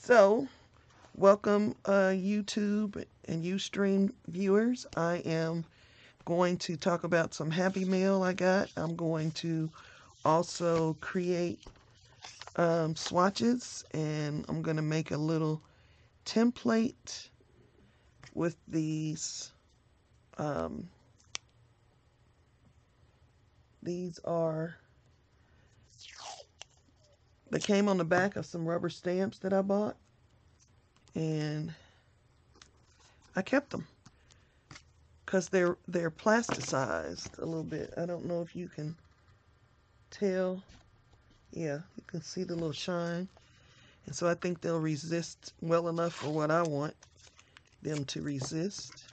So, welcome YouTube and Ustream viewers. I am going to talk about some Happy Mail I got. I'm going to also create swatches, and I'm going to make a little template with these. These are, they came on the back of some rubber stamps that I bought, and I kept them because they're plasticized a little bit. I don't know if you can tell. Yeah, you can see the little shine. And so I think they'll resist well enough for what I want them to resist.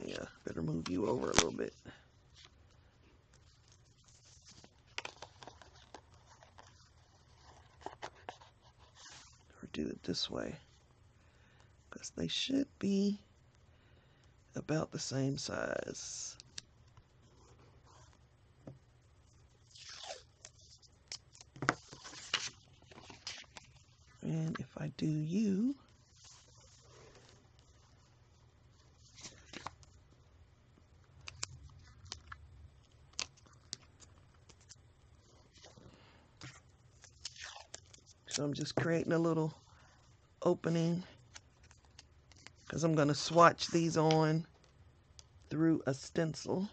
Yeah, better move you over a little bit. Or do it this way, because they should be about the same size. And if I do you, so I'm just creating a little opening because I'm going to swatch these on through a stencil.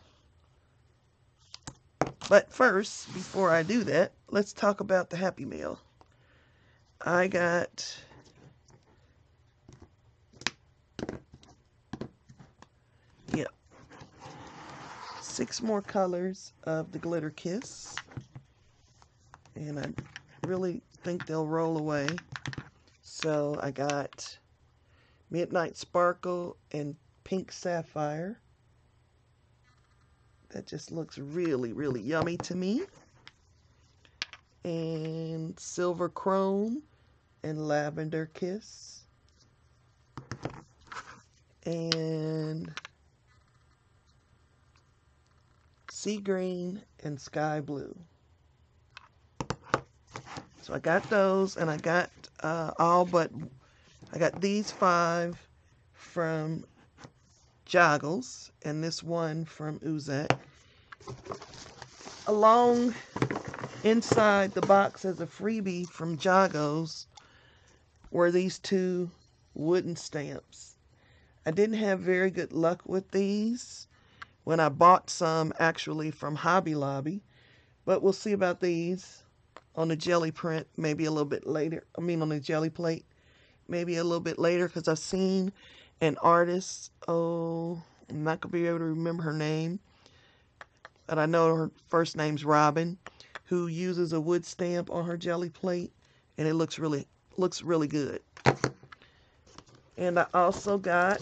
But first, before I do that, let's talk about the Happy Mail. I got yeah, 6 more colors of the Glitter Kiss. And I really think they'll roll away. So I got Midnight Sparkle and Pink Sapphire. That just looks really, really yummy to me. And Silver Chrome and Lavender Kiss. And Sea Green and Sky Blue. So I got those, and I got I got these 5 from Joggles, and this one from Uzak. Along inside the box as a freebie from Joggles were these 2 wooden stamps. I didn't have very good luck with these when I bought some actually from Hobby Lobby, but we'll see about these on the jelly print maybe a little bit later. I mean on the jelly plate maybe a little bit later, because I've seen an artist, I'm not going to be able to remember her name, but I know her first name's Robin, who uses a wood stamp on her jelly plate, and it looks really good. And I also got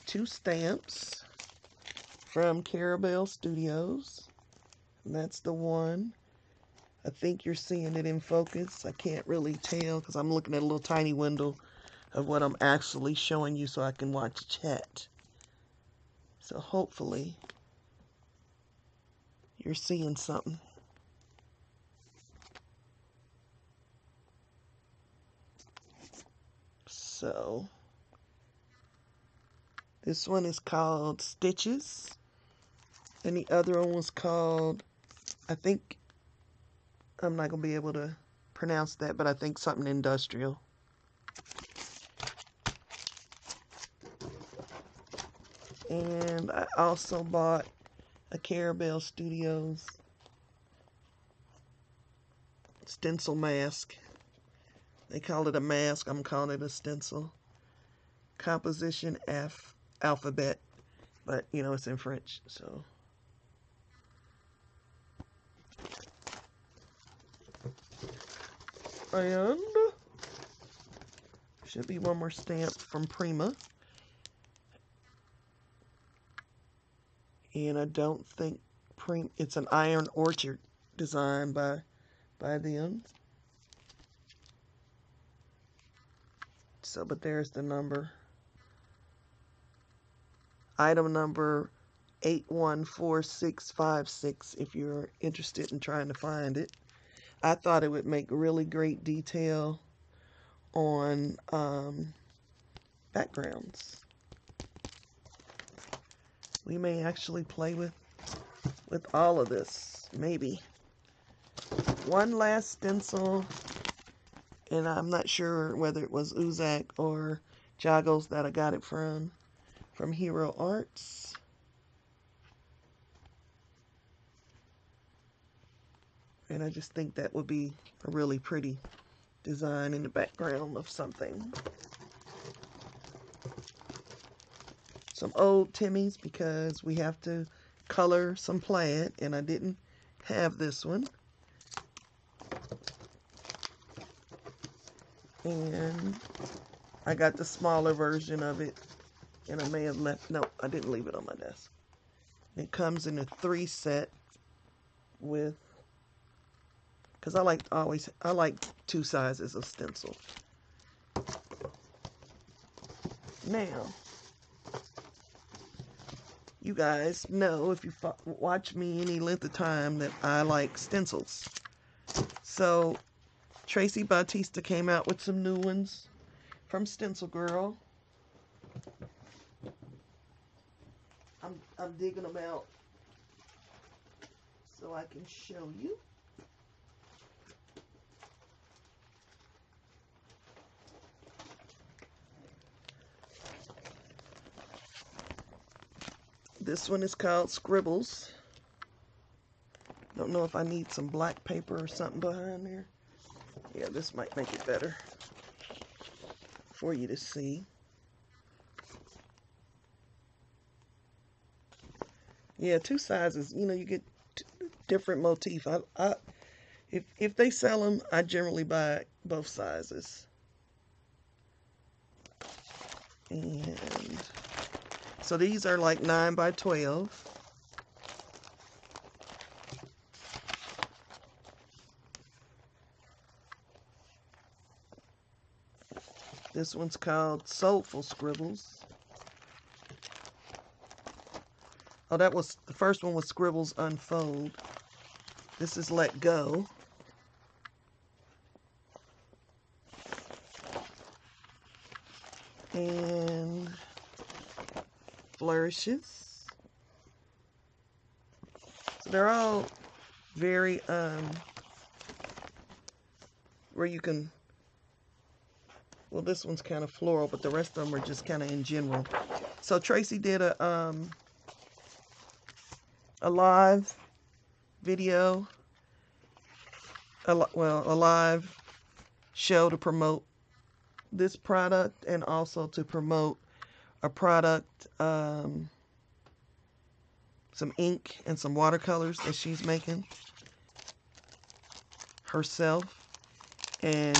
two stamps from Carabelle Studios. And that's the one. I think you're seeing it in focus. I can't really tell because I'm looking at a little tiny window of what I'm actually showing you so I can watch chat. So hopefully you're seeing something. So this one is called Stitches, and the other one was called, I think, I'm not going to be able to pronounce that, but I think something industrial. And I also bought a Carabelle Studios stencil mask. They call it a mask. I'm calling it a stencil. Composition F alphabet, but you know it's in French, so. And should be one more stamp from Prima. And I don't think it's an Iron Orchard design by them. So, but there's the number. Item number 814656 if you're interested in trying to find it. I thought it would make really great detail on backgrounds. We may actually play with all of this, maybe. One last stencil, and I'm not sure whether it was Uzak or Jagos that I got it from Hero Arts. And I just think that would be a really pretty design in the background of something. Some old Timmy's because we have to color some plaid, and I didn't have this one. And I got the smaller version of it, and I may have left, no, I didn't leave it on my desk. It comes in a 3 set with, because I like 2 sizes of stencil. Now, you guys know, if you watch me any length of time, that I like stencils. So Tracy Bautista came out with some new ones from Stencil Girl. I'm digging them out so I can show you. This one is called Scribbles. Don't know if I need some black paper or something behind there. Yeah, this might make it better for you to see. Yeah, 2 sizes. You know, you get different motif. If they sell them, I generally buy both sizes. And so these are like 9 by 12. This one's called Soulful Scribbles. Oh, that was, the first one was Scribbles Unfold. This is Let Go. And Flourishes. So they're all very, where you can, well, this one's kind of floral, but the rest of them are just kind of in general. So Tracy did a live video, a live show to promote this product, and also to promote a product, some ink and some watercolors that she's making herself. And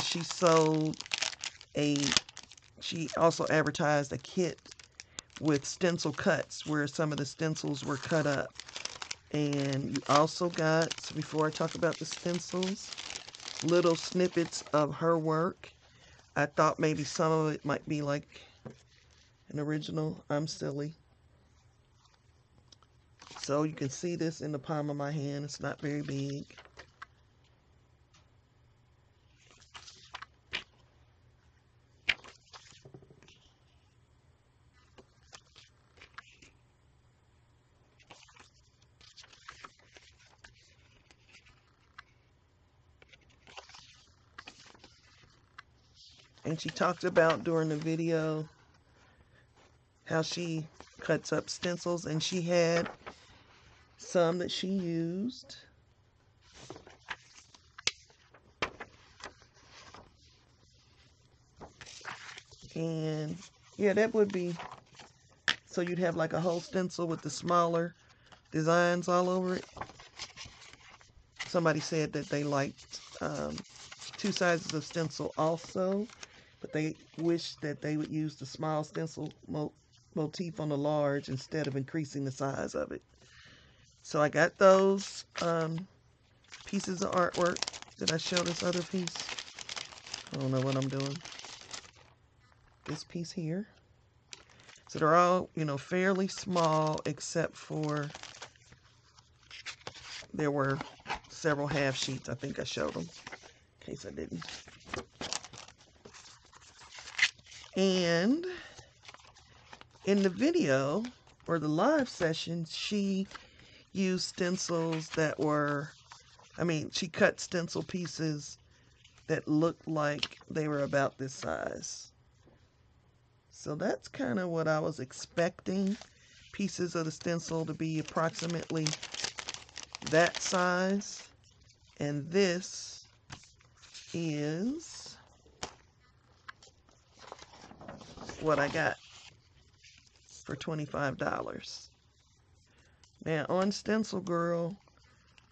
she also advertised a kit with stencil cuts where some of the stencils were cut up. And you also got, so before I talk about the stencils, little snippets of her work. I thought maybe some of it might be like an original. I'm silly. So you can see this in the palm of my hand. It's not very big. And she talked about during the video how she cuts up stencils, and she had some that she used. And yeah, that would be, so you'd have like a whole stencil with the smaller designs all over it. Somebody said that they liked 2 sizes of stencil also, but they wish that they would use the small stencil motif on the large instead of increasing the size of it. So I got those pieces of artwork. Did I show this other piece? I don't know what I'm doing. This piece here. So they're all, you know, fairly small, except for there were several half sheets. I think I showed them, in case I didn't. And in the video, or the live session, she used stencils that were, she cut stencil pieces that looked like they were about this size. So that's kind of what I was expecting. Pieces of the stencil to be approximately that size. And this is what I got for $25. Now on Stencil Girl,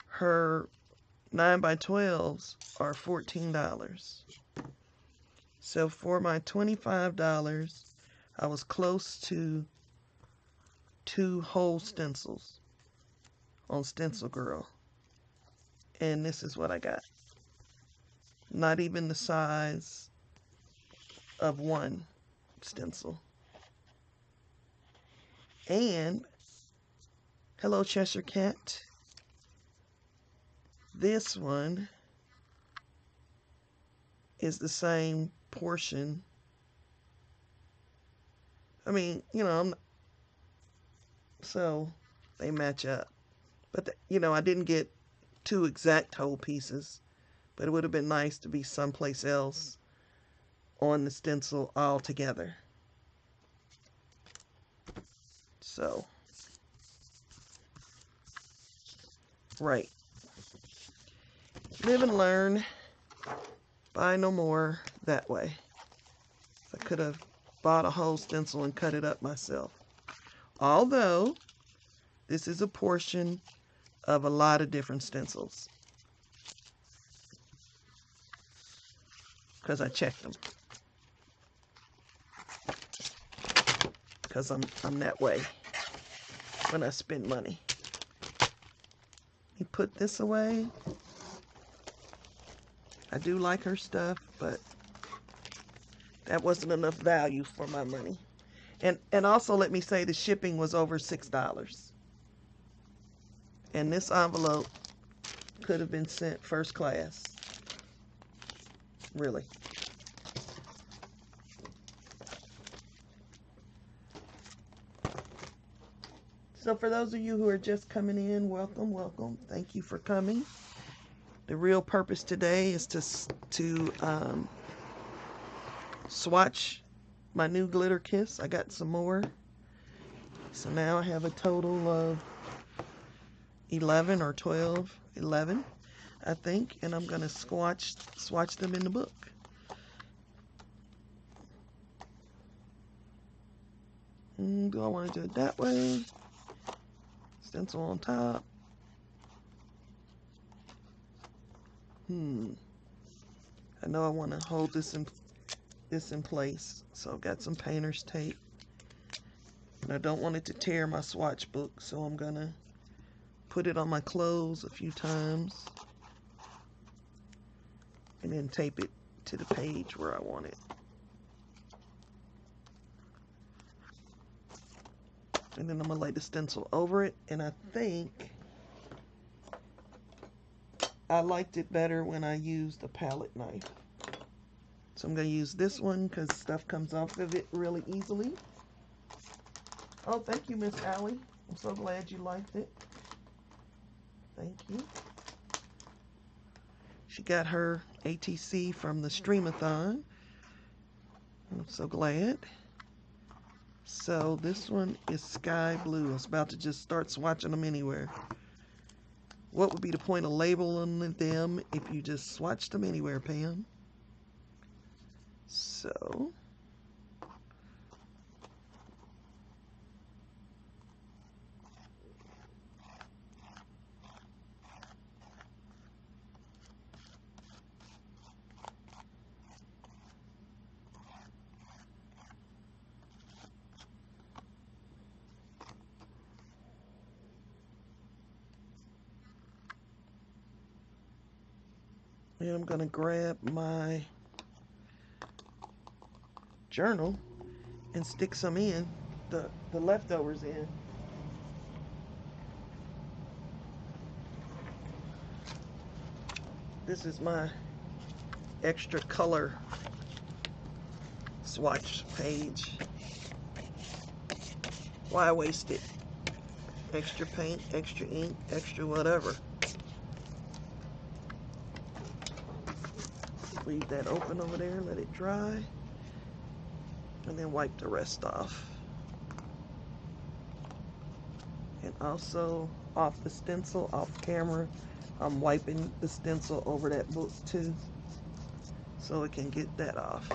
her 9x12s are $14. So for my $25, I was close to 2 whole stencils on Stencil Girl. And this is what I got. Not even the size of one stencil. And, hello Cheshire Cat. This one is the same portion. So they match up. But, I didn't get 2 exact whole pieces, but it would have been nice to be someplace else on the stencil all together. So, right. Live and learn. Buy no more that way. I could have bought a whole stencil and cut it up myself. Although, this is a portion of a lot of different stencils. Because I checked them. Because I'm that way when I spend money. You put this away. I do like her stuff, but that wasn't enough value for my money. And also let me say the shipping was over $6. And this envelope could have been sent first class. Really. So for those of you who are just coming in, welcome, welcome. Thank you for coming. The real purpose today is to swatch my new glitter kiss. I got some more. So now I have a total of 11 or 12, 11, I think. And I'm going to swatch them in the book. Do I want to do it that way? Stencil on top. I know I want to hold this in place, so I've got some painter's tape. And I don't want it to tear my swatch book, so I'm gonna put it on my clothes a few times and then tape it to the page where I want it. And then I'm gonna lay the stencil over it, and I think I liked it better when I used a palette knife. So I'm going to use this one because stuff comes off of it really easily. Oh, thank you, Miss Allie. I'm so glad you liked it. Thank you. She got her ATC from the Streamathon. I'm so glad. So this one is sky blue. I was about to just start swatching them anywhere. What would be the point of labeling them if you just swatched them anywhere, Pam? So, and I'm going to grab my journal and stick some in. the leftovers in. This is my extra color swatch page. Why waste it? Extra paint, extra ink, extra whatever. Leave that open over there, let it dry, and then wipe the rest off. And also off the stencil, off camera, I'm wiping the stencil over that book too, so it can get that off.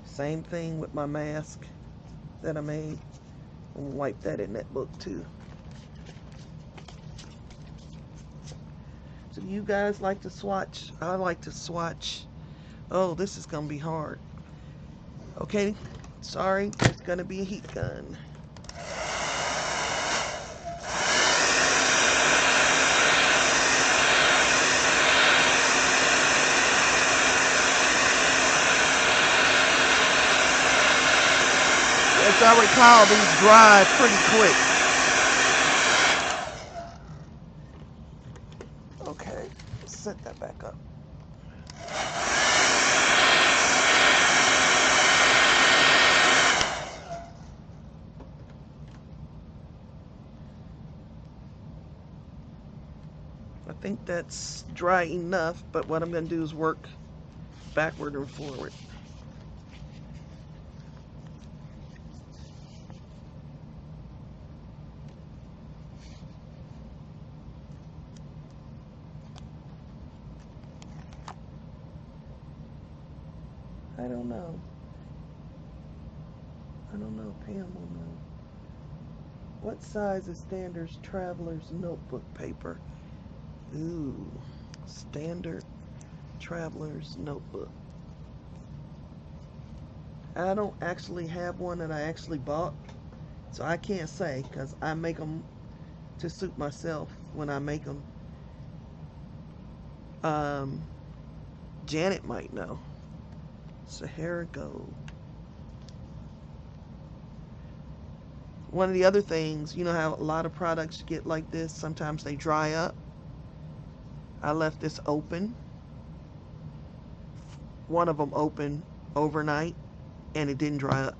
Same thing with my mask that I made. I'm gonna wipe that in that book too. So you guys like to swatch? I like to swatch. Oh, this is gonna be hard. Okay, sorry, it's gonna be a heat gun. As I recall, these dry pretty quick. Okay, set that back up. I think that's dry enough, but what I'm going to do is work backward and forward. I don't know. Pam will know. What size is standard traveler's notebook paper? Ooh, standard traveler's notebook. I don't actually have one that I actually bought, so I can't say, because I make them to suit myself when I make them. Janet might know. Sahara Gold. One of the other things, you know how a lot of products get like this, sometimes they dry up. I left this open. One of them open overnight, and it didn't dry up.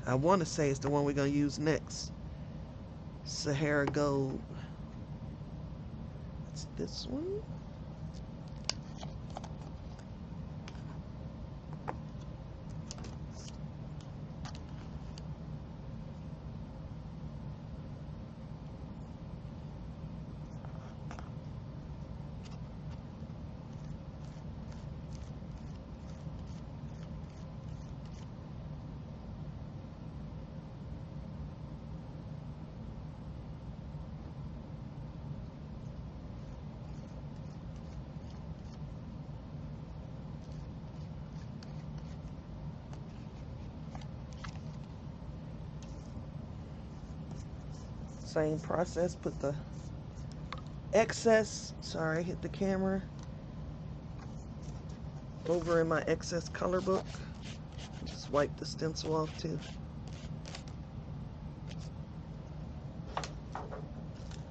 I want to say it's the one we're going to use next. Sahara Gold. It's this one. Same process, put the excess, sorry, hit the camera, over in my excess color book. Just wipe the stencil off too.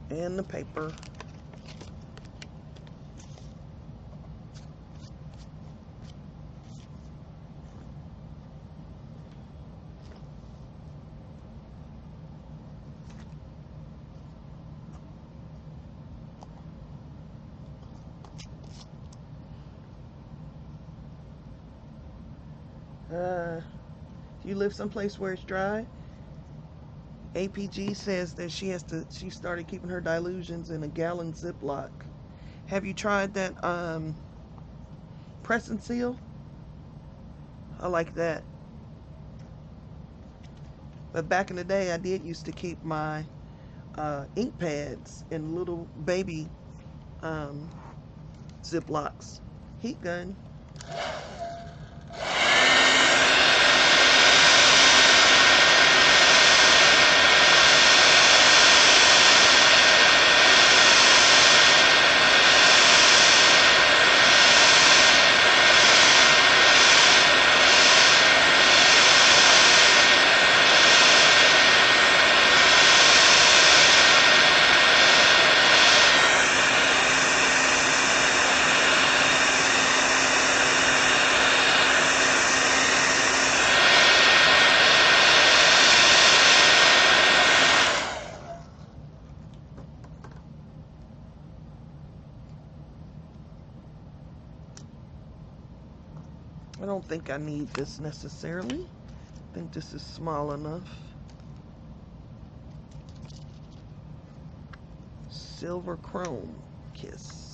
And the paper. You live someplace where it's dry? APG says that she started keeping her dilutions in a gallon Ziploc. Have you tried that press and seal? I like that. But back in the day, I did used to keep my ink pads in little baby Ziplocs. Heat gun. think I need this necessarily. I think this is small enough. Silver Chrome Kiss.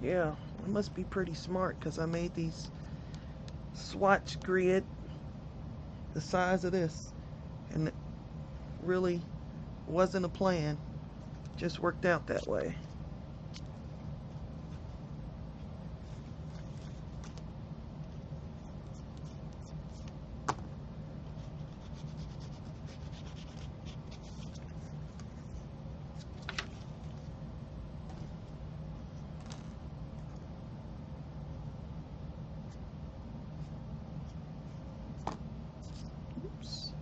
Yeah, I must be pretty smart because I made these swatch grid the size of this, and it really wasn't a plan, just worked out that way. Oops.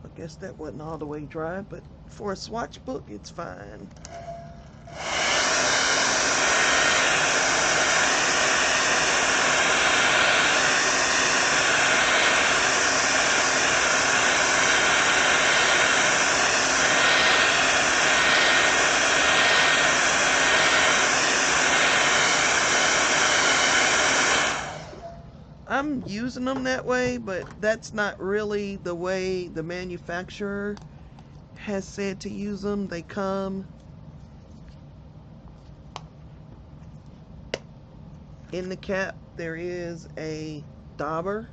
I guess that wasn't all the way dry, but for a swatch book, it's fine. I'm using them that way, but that's not really the way the manufacturer has said to use them. They come in the cap. There is a dauber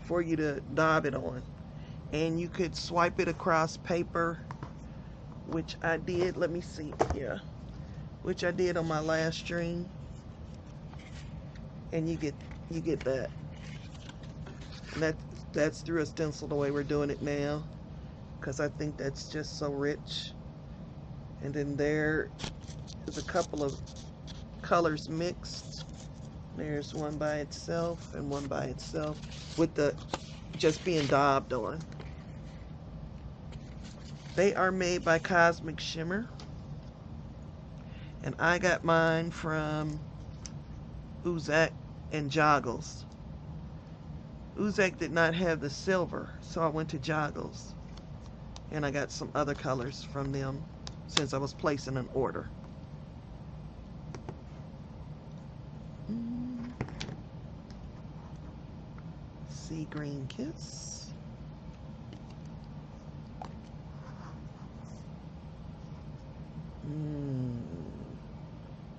for you to daub it on, and you could swipe it across paper, which I did. Let me see, yeah, which I did on my last string, and you get that. And that's through a stencil the way we're doing it now, because I think that's just so rich. And then there is a couple of colors mixed. There's one by itself and one by itself with the just being daubed on. They are made by Cosmic Shimmer, and I got mine from Uzak and Joggles. Uzak did not have the silver, so I went to Joggles, and I got some other colors from them since I was placing an order. Sea Green Kiss.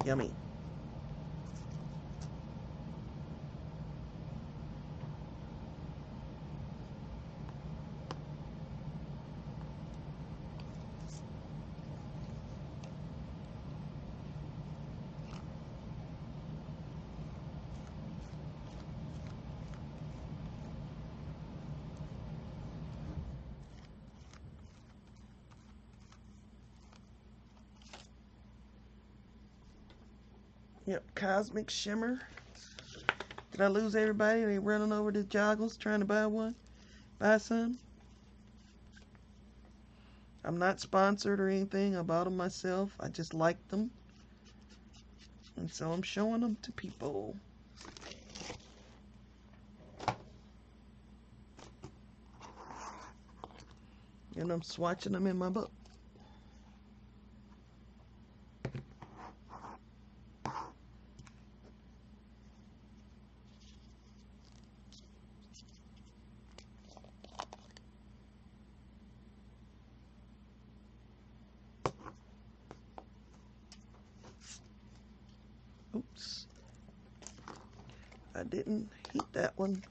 Yummy. Yep, Cosmic Shimmer. Did I lose everybody? Are they running over to Joggles trying to buy one? Buy some? I'm not sponsored or anything. I bought them myself. I just liked them, and so I'm showing them to people. And I'm swatching them in my book. Oops. I didn't heat that one.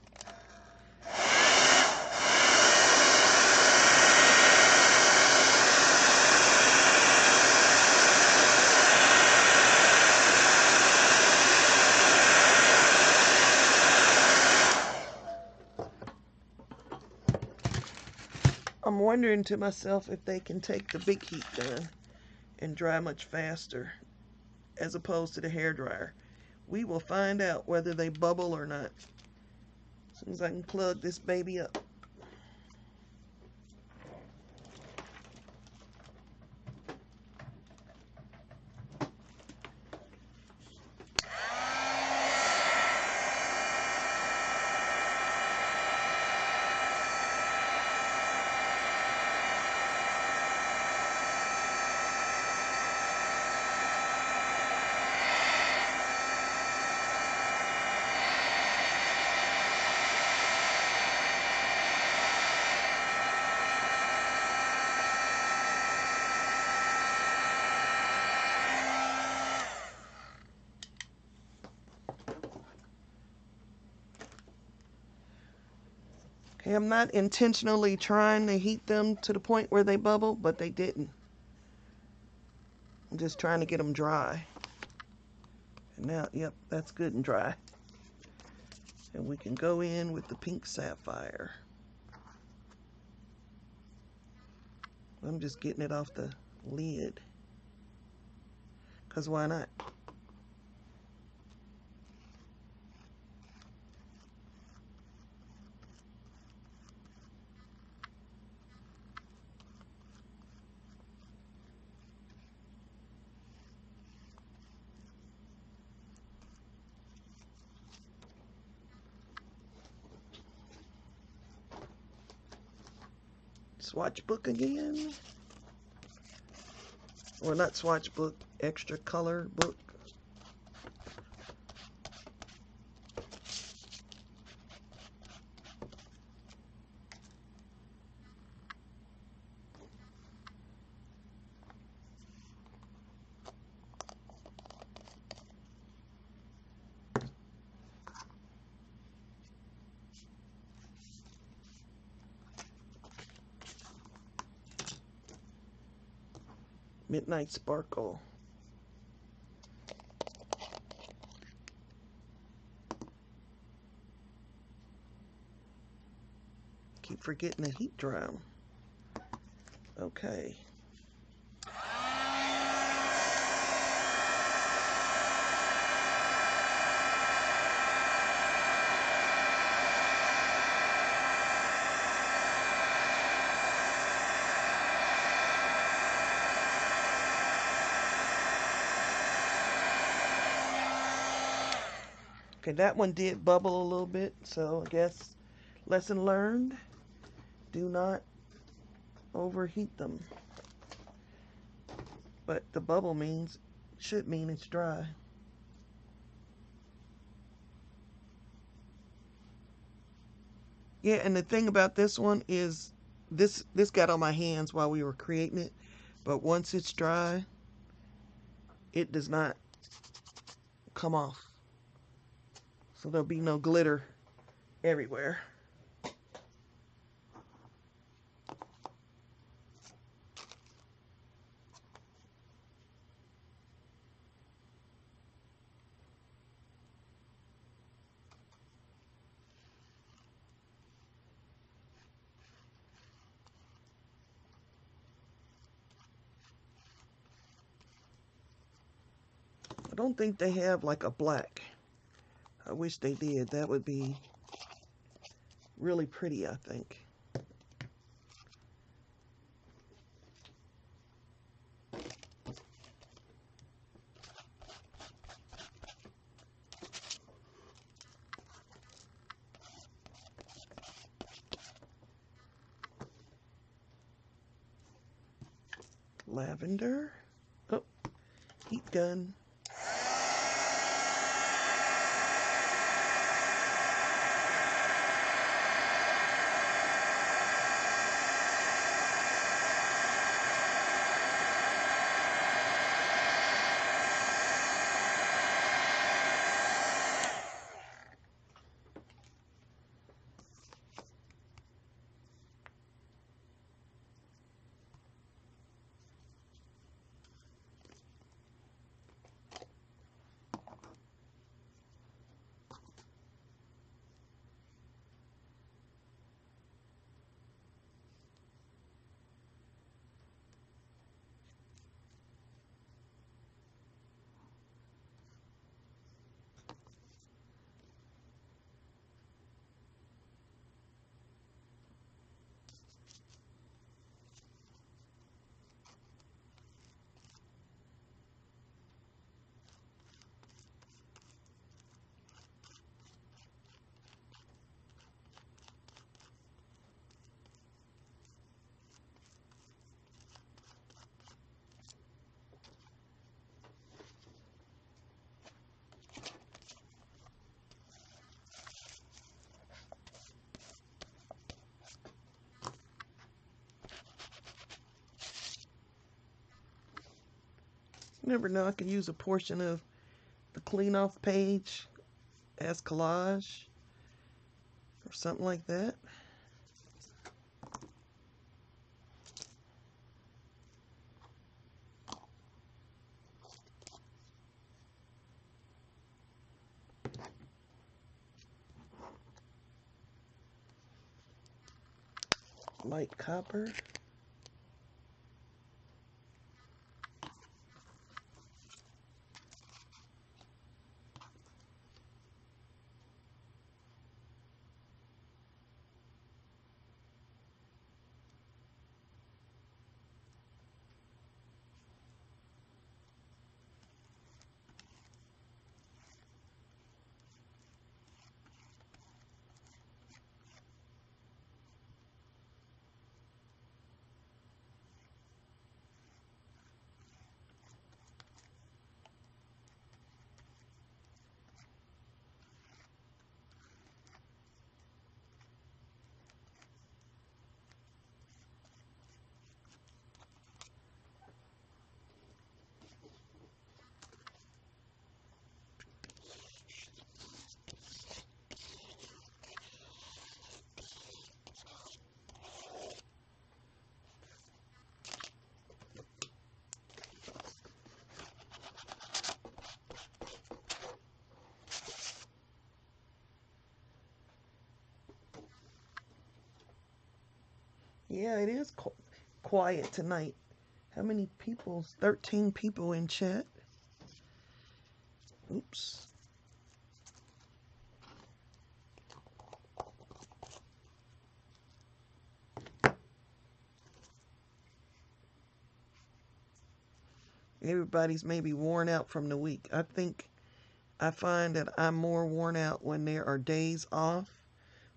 I'm wondering to myself if they can take the big heat gun and dry much faster as opposed to the hair dryer. We will find out whether they bubble or not as soon as I can plug this baby up. Okay, I'm not intentionally trying to heat them to the point where they bubble, but they didn't. I'm just trying to get them dry. And now, yep, that's good and dry. And we can go in with the pink sapphire. I'm just getting it off the lid. 'Cause why not? Swatch book again. Well, not swatch book, extra color book. Midnight Sparkle. Keep forgetting to heat dry them. Okay. Okay, that one did bubble a little bit, so I guess lesson learned. Do not overheat them. But the bubble should mean it's dry. Yeah, and the thing about this one is this got on my hands while we were creating it, but once it's dry, it does not come off. So there'll be no glitter everywhere. I don't think they have like a black. I wish they did. That would be really pretty, I think. Lavender. Oh, heat gun. You never know, I could use a portion of the clean off page as collage or something like that. Light copper. Yeah, it is quiet tonight. How many people? 13 people in chat. Oops. Everybody's maybe worn out from the week. I find that I'm more worn out when there are days off.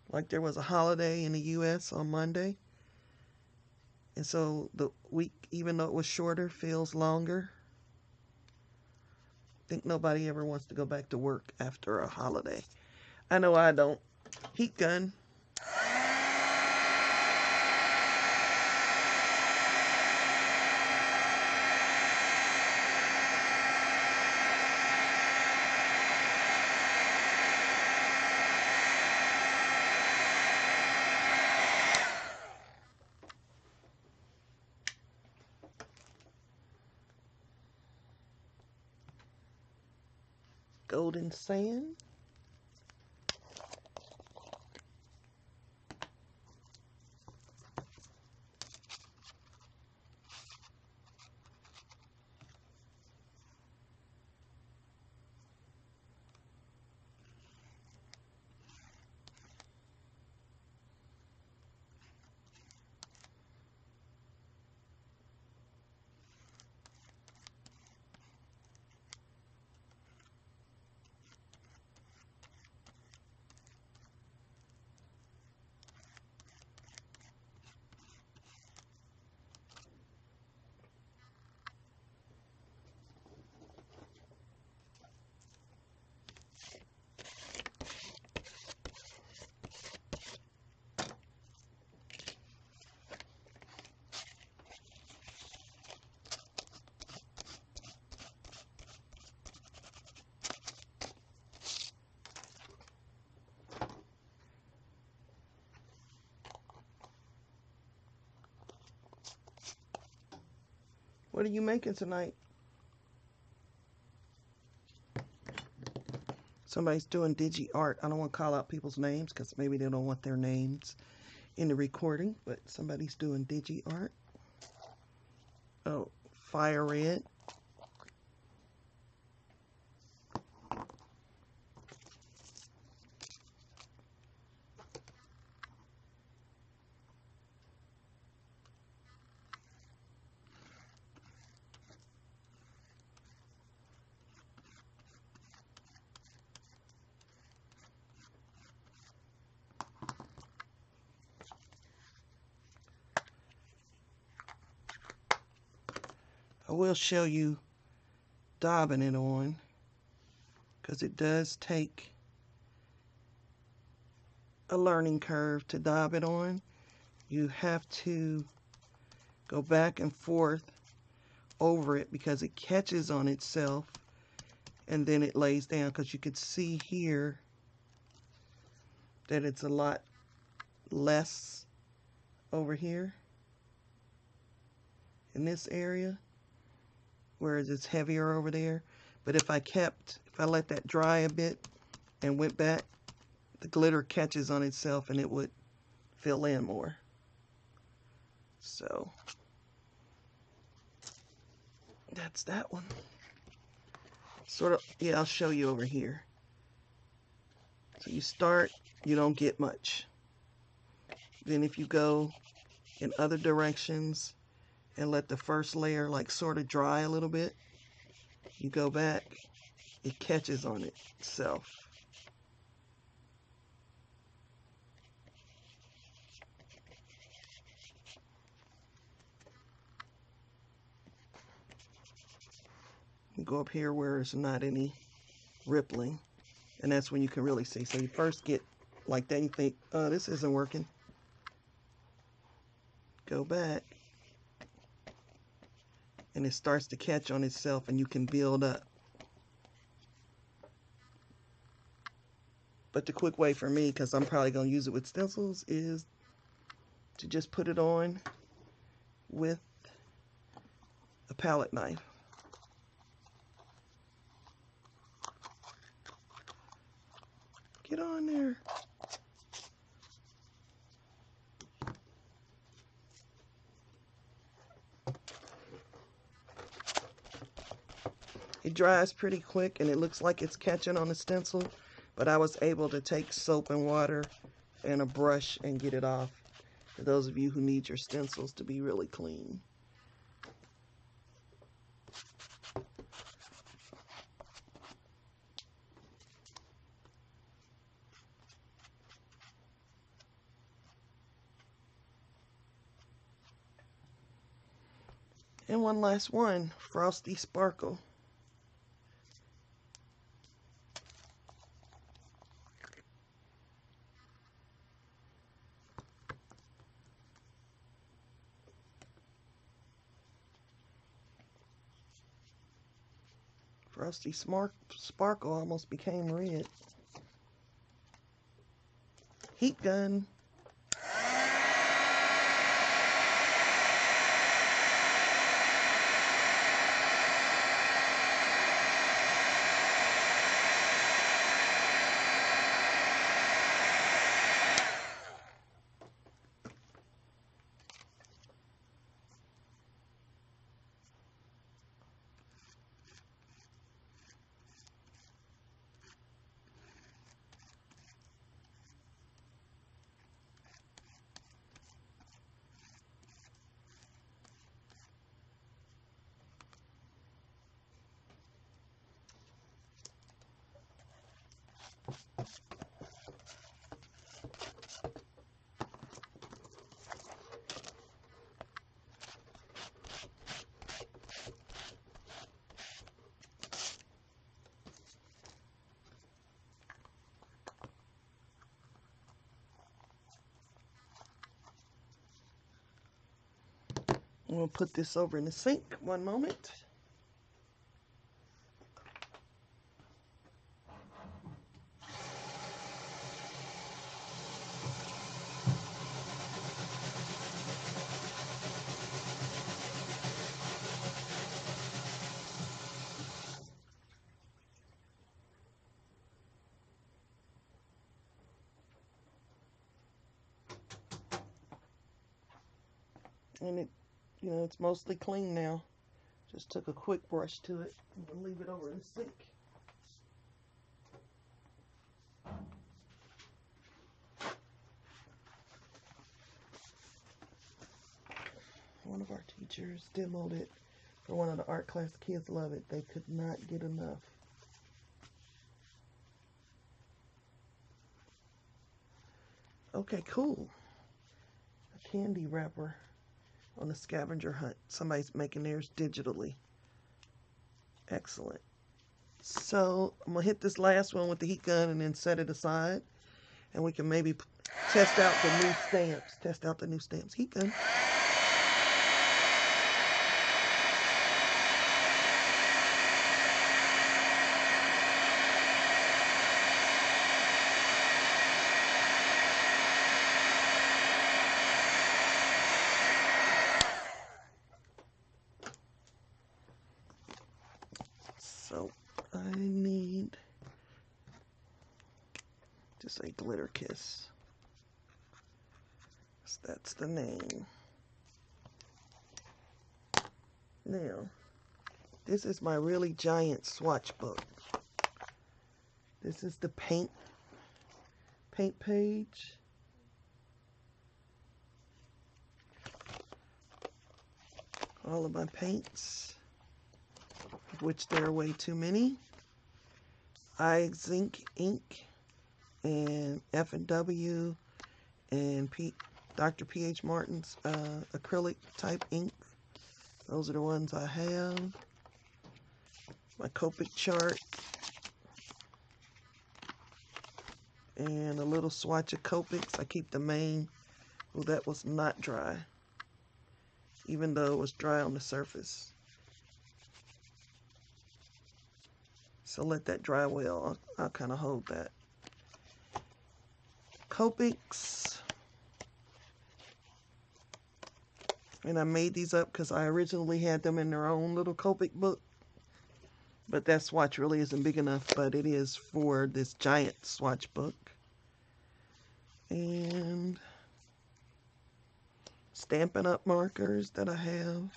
Like there was a holiday in the US on Monday. And so the week, even though it was shorter, feels longer. I think nobody ever wants to go back to work after a holiday. I know I don't. Heat gun. Golden sand. What are you making tonight? Somebody's doing digi art. I don't want to call out people's names because maybe they don't want their names in the recording, but somebody's doing digi art. Oh, fire red. I will show you daubing it on because it does take a learning curve to daub it on. You have to go back and forth over it because it catches on itself and then it lays down, because you could see here that it's a lot less over here in this area, whereas it's heavier over there. But if I let that dry a bit and went back, the glitter catches on itself and it would fill in more. So that's that one. Sort of, yeah, I'll show you over here. So you start, you don't get much. Then if you go in other directions and let the first layer like sort of dry a little bit, you go back, it catches on itself. You go up here where there's not any rippling, and that's when you can really see. So you first get like that, and you think, oh, this isn't working. Go back, and it starts to catch on itself, and you can build up. But the quick way for me, because I'm probably going to use it with stencils, is to just put it on with a palette knife. Get on there. It dries pretty quick and it looks like it's catching on the stencil, but I was able to take soap and water and a brush and get it off, for those of you who need your stencils to be really clean. And one last one, Frosty Sparkle. Frosty Sparkle almost became red. Heat gun. I'm going to put this over in the sink. One moment. And it, it's mostly clean now. Just took a quick brush to it. I'm going to leave it over in the sink. One of our teachers demoed it for one of the art class. Kids love it. They could not get enough. Okay, cool. A candy wrapper on a scavenger hunt. Somebody's making theirs digitally. Excellent. So I'm going to hit this last one with the heat gun and then set it aside. And we can maybe test out the new stamps. Test out the new stamps. Heat gun. So I need to say Glitter Kiss. So that's the name. Now, this is my really giant swatch book. This is the paint page. All of my paints, of which there are way too many. Zinc ink and F&W and Dr. P.H. Martin's acrylic type ink. Those are the ones I have. My Copic chart. And a little swatch of Copics. I keep the main. Oh, that was not dry, even though it was dry on the surface. So let that dry well. I'll kind of hold that. Copics. And I made these up because I originally had them in their own little Copic book. But that swatch really isn't big enough, but it is for this giant swatch book. And Stampin' Up markers that I have.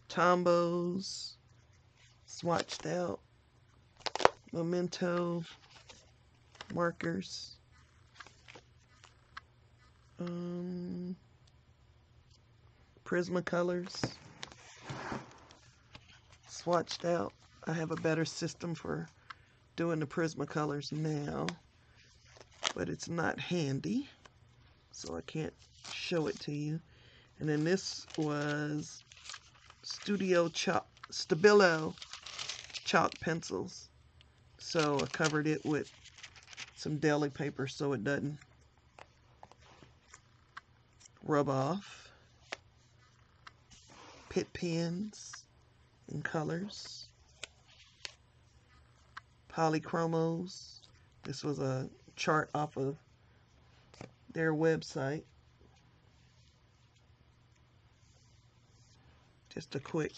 Tombos. Swatched out. Memento markers. Prismacolors. Swatched out. I have a better system for doing the Prismacolors now, but it's not handy, so I can't show it to you. And then this was Stabilo chalk pencils. So I covered it with some deli paper so it doesn't rub off. Pit pens in colors. Polychromos. This was a chart off of their website. Just a quick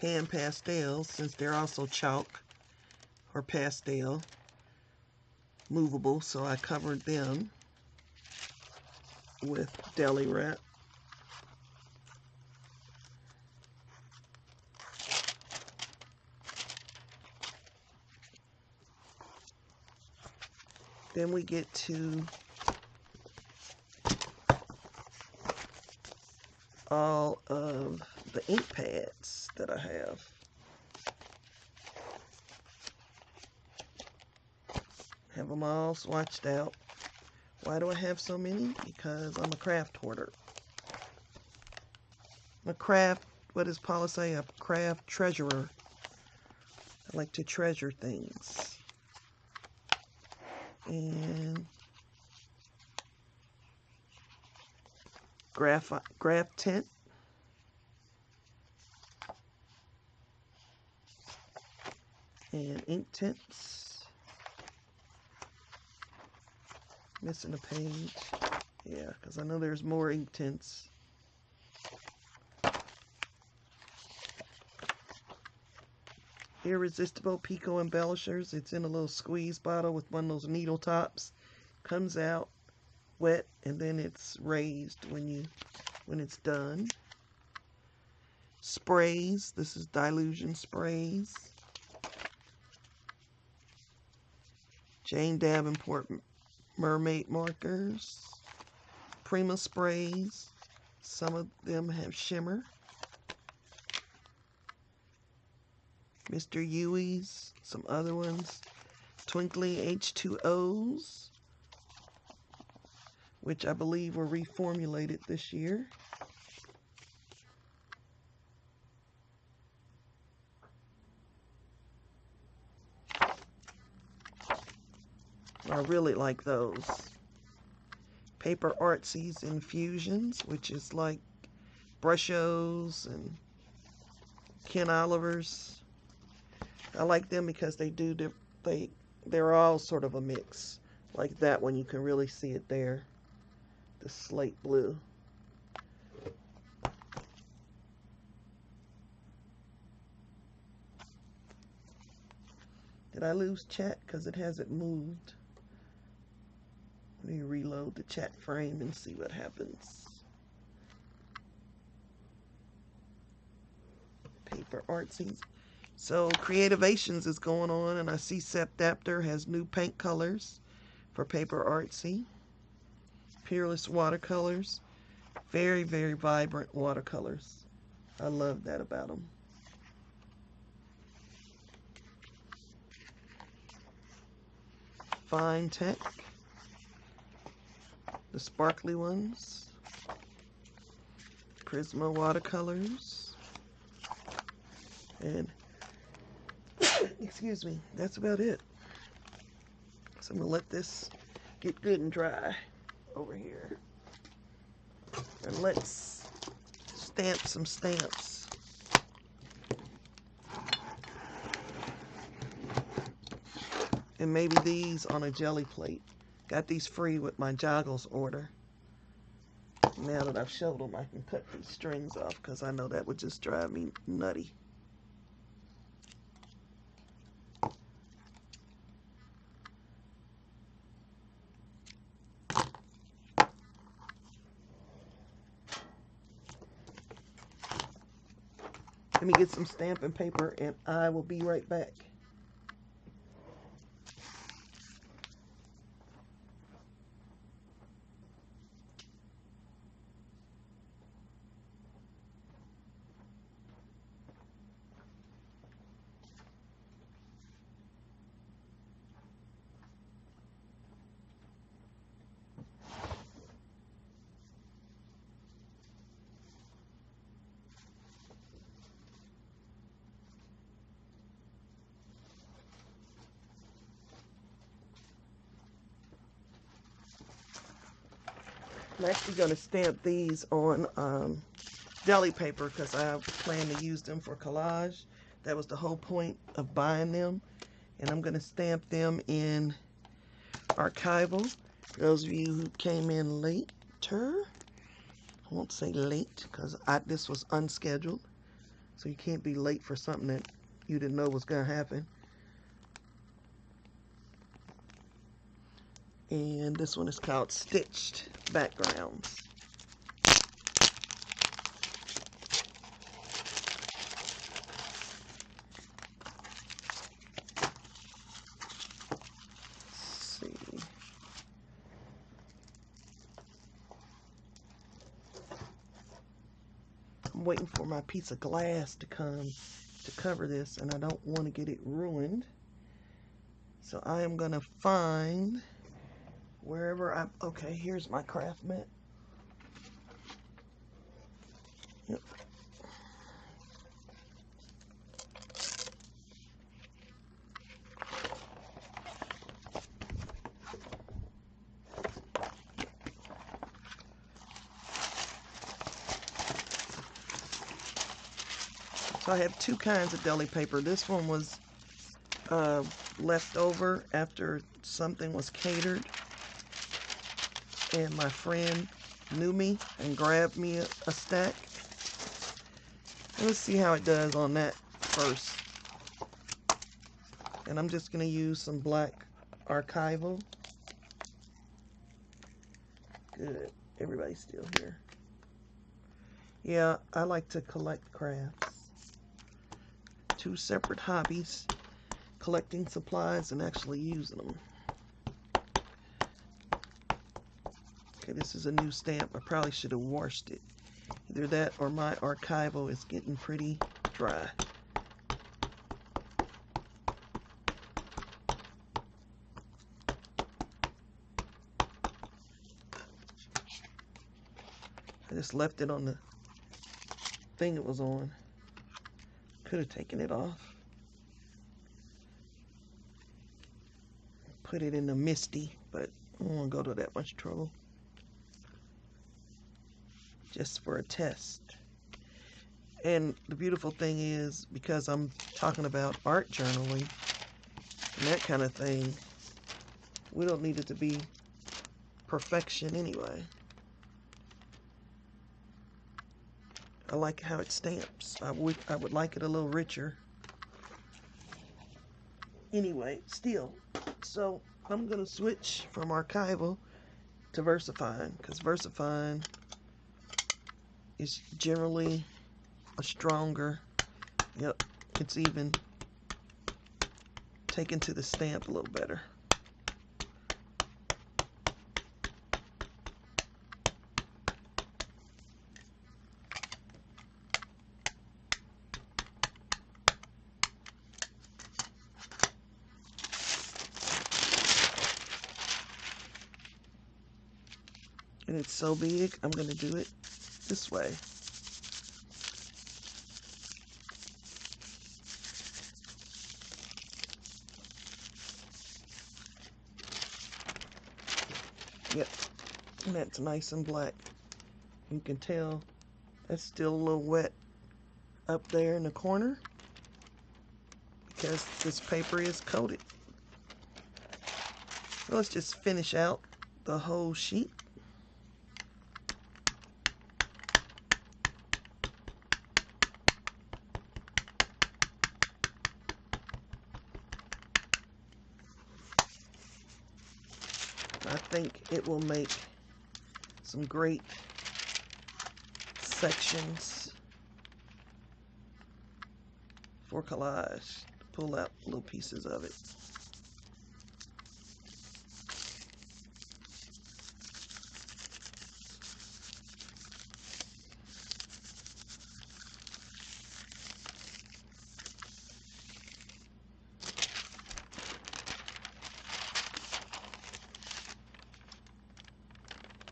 pan pastels, since they're also chalk or pastel movable, so I covered them with deli wrap. Then we get to all of the ink pads that I have. Have them all swatched out. Why do I have so many? Because I'm a craft hoarder. I'm a craft, what does Paula say? A craft treasurer. I like to treasure things. And graph tint. And ink tints. Missing a page. Yeah, because I know there's more ink tints. Irresistible Pico Embellishers. It's in a little squeeze bottle with one of those needle tops. Comes out wet and then it's raised when it's done. Sprays. This is Dilution sprays. Jane Davenport Mermaid markers. Prima sprays. Some of them have shimmer. Mr. Yui's, some other ones. Twinkly H2Os, which I believe were reformulated this year. I really like those. Paper Artsies Infusions, which is like Brushos and Ken Oliver's. I like them because they're all sort of a mix. Like that one, you can really see it there. The slate blue. Did I lose chat? Because it hasn't moved. Let me reload the chat frame and see what happens. Paper Artsies. So Creativations is going on, and I see Septapter has new paint colors for Paper Artsy. Peerless watercolors. Very, very vibrant watercolors. I love that about them. Fine Tech. The sparkly ones. Prisma watercolors. And excuse me, that's about it. So I'm gonna let this get good and dry over here. And let's stamp some stamps. And maybe these on a jelly plate. Got these free with my Joggles order. Now that I've showed them, I can cut these strings off because I know that would just drive me nutty. Let me get some stamping paper and I will be right back. I'm actually going to stamp these on deli paper because I plan to use them for collage. That was the whole point of buying them. And I'm going to stamp them in archival. For those of you who came in later, I won't say late because this was unscheduled. So you can't be late for something that you didn't know was going to happen. And this one is called Stitched Backgrounds. Let's see. I'm waiting for my piece of glass to come to cover this, and I don't want to get it ruined. So I am going to find wherever I'm... Okay, here's my craft mat. Yep. So I have two kinds of deli paper. This one was left over after something was catered. And my friend knew me and grabbed me a stack. Let's see how it does on that first. And I'm just going to use some black archival. Good. Everybody's still here. Yeah, I like to collect crafts. Two separate hobbies. Collecting supplies and actually using them. Okay, this is a new stamp. I probably should have washed it. Either that or my archival is getting pretty dry. I just left it on the thing it was on. Could have taken it off. Put it in the Misty, but I don't want to go to that much trouble. Just for a test. And the beautiful thing is, because I'm talking about art journaling and that kind of thing, we don't need it to be perfection anyway. I like how it stamps. I would like it a little richer. Anyway, still. So I'm going to switch from archival to VersaFine, because VersaFine is generally a stronger, yep, it's even taken to the stamp a little better. And it's so big, I'm going to do it this way. Yep, and that's nice and black. You can tell that's still a little wet up there in the corner because this paper is coated. So let's just finish out the whole sheet. I think it will make some great sections for collage. Pull out little pieces of it.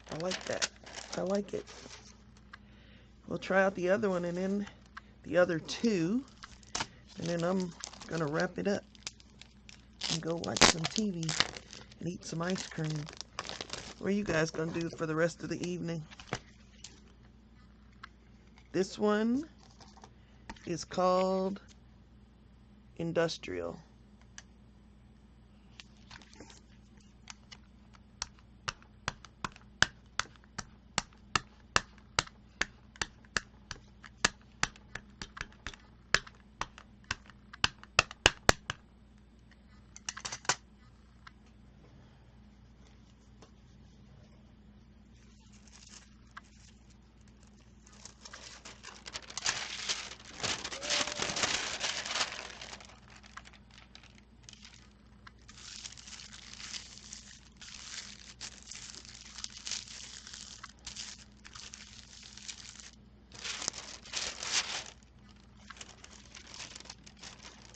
I like that. I like it. We'll try out the other one and then the other two, and then I'm gonna wrap it up and go watch some TV and eat some ice cream. What are you guys gonna do for the rest of the evening? This one is called Industrial.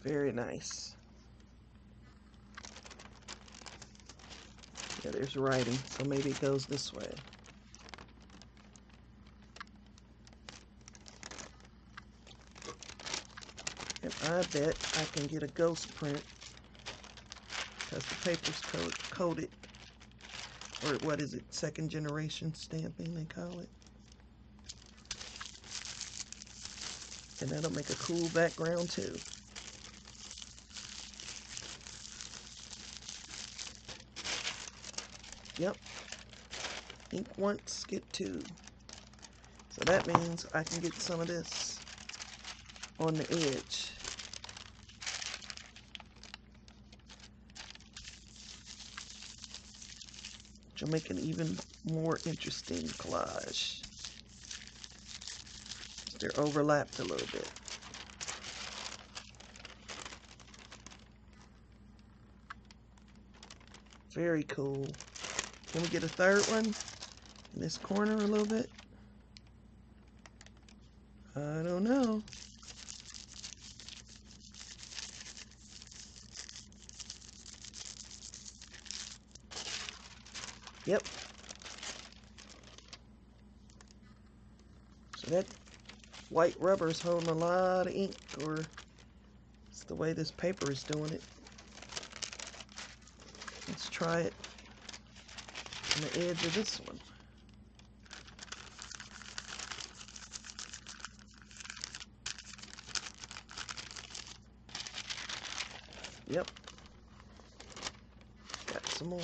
Very nice. Yeah, there's writing, so maybe it goes this way. And I bet I can get a ghost print because the paper's coated. Or what is it? Second generation stamping, they call it. And that'll make a cool background too. Yep. Ink once, get two. So that means I can get some of this on the edge. Which will make an even more interesting collage. They're overlapped a little bit. Very cool. Can we get a third one in this corner a little bit? I don't know. Yep. So that white rubber is holding a lot of ink, or it's the way this paper is doing it. Let's try it on the edge of this one. Yep. Got some more.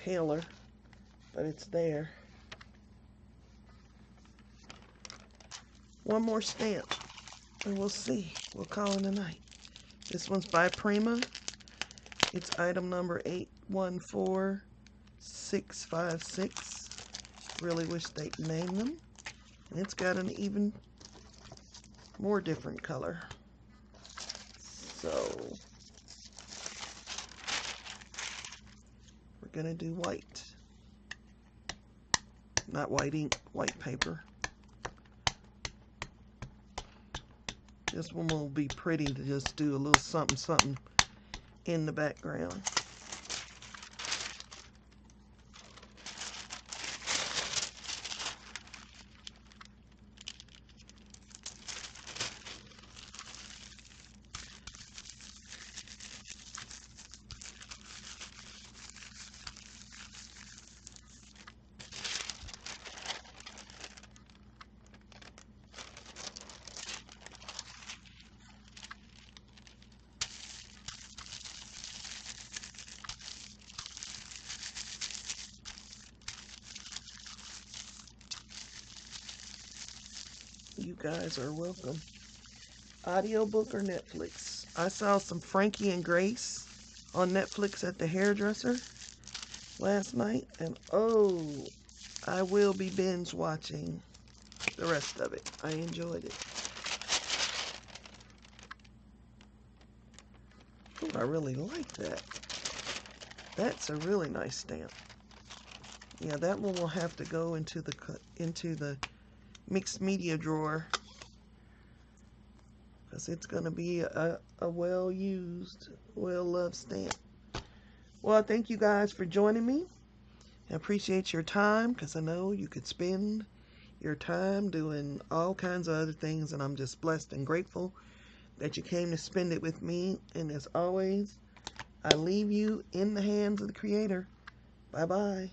paler, but it's there. One more stamp, and we'll see. We'll call it a night. This one's by Prima. It's item number 814656. Really wish they'd name them. And it's got an even more different color. So we're gonna do white. Not white ink, white paper. This one will be pretty to just do a little something something in the background. You guys are welcome. Audiobook or Netflix? I saw some Frankie and Grace on Netflix at the hairdresser last night, and oh, I will be binge watching the rest of it. I enjoyed it. Oh, I really like that. That's a really nice stamp. Yeah, that one will have to go into the mixed media drawer, because it's going to be a well-used, well-loved stamp. Well, thank you guys for joining me. I appreciate your time, because I know you could spend your time doing all kinds of other things, and I'm just blessed and grateful that you came to spend it with me. And as always, I leave you in the hands of the Creator. Bye-bye.